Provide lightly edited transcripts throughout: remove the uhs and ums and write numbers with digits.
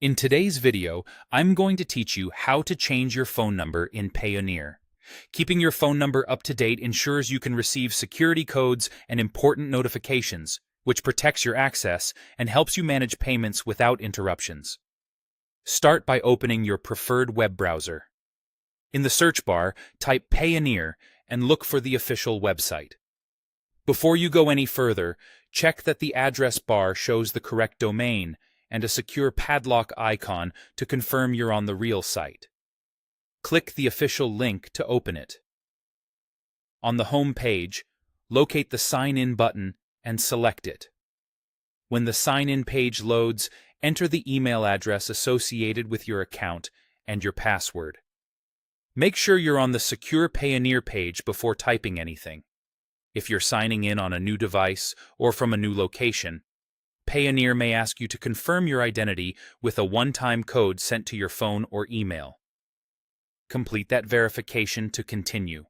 In today's video, I'm going to teach you how to change your phone number in Payoneer. Keeping your phone number up to date ensures you can receive security codes and important notifications, which protects your access and helps you manage payments without interruptions. Start by opening your preferred web browser. In the search bar, type Payoneer and look for the official website. Before you go any further, check that the address bar shows the correct domain and a secure padlock icon to confirm you're on the real site. Click the official link to open it. On the home page, locate the Sign In button and select it. When the Sign In page loads, enter the email address associated with your account and your password. Make sure you're on the Secure Payoneer page before typing anything. If you're signing in on a new device or from a new location, Payoneer may ask you to confirm your identity with a one-time code sent to your phone or email. Complete that verification to continue.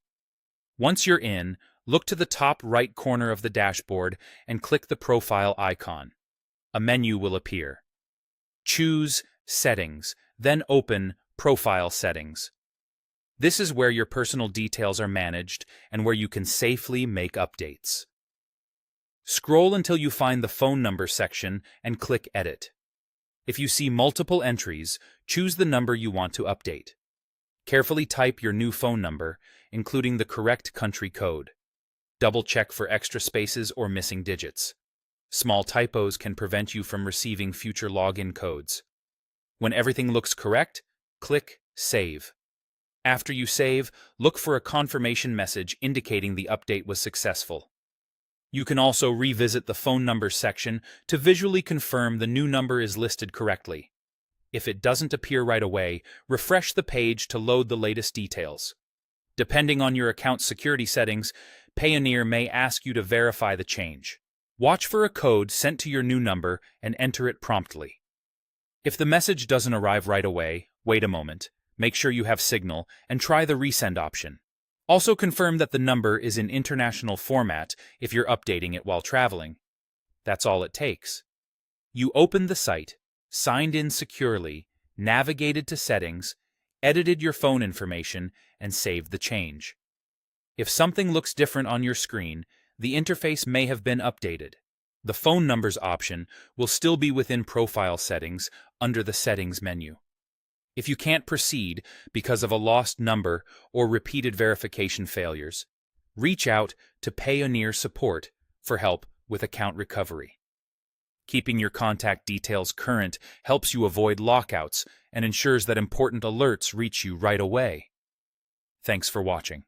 Once you're in, look to the top right corner of the dashboard and click the profile icon. A menu will appear. Choose Settings, then open Profile Settings. This is where your personal details are managed and where you can safely make updates. Scroll until you find the phone number section and click Edit. If you see multiple entries, choose the number you want to update. Carefully type your new phone number, including the correct country code. Double-check for extra spaces or missing digits. Small typos can prevent you from receiving future login codes. When everything looks correct, click Save. After you save, look for a confirmation message indicating the update was successful. You can also revisit the phone number section to visually confirm the new number is listed correctly. If it doesn't appear right away, refresh the page to load the latest details. Depending on your account's security settings, Payoneer may ask you to verify the change. Watch for a code sent to your new number and enter it promptly. If the message doesn't arrive right away, wait a moment, make sure you have signal, and try the resend option. Also confirm that the number is in international format if you're updating it while traveling. That's all it takes. You opened the site, signed in securely, navigated to settings, edited your phone information, and saved the change. If something looks different on your screen, the interface may have been updated. The phone numbers option will still be within Profile Settings under the Settings menu. If you can't proceed because of a lost number or repeated verification failures, reach out to Payoneer support for help with account recovery. Keeping your contact details current helps you avoid lockouts and ensures that important alerts reach you right away. Thanks for watching.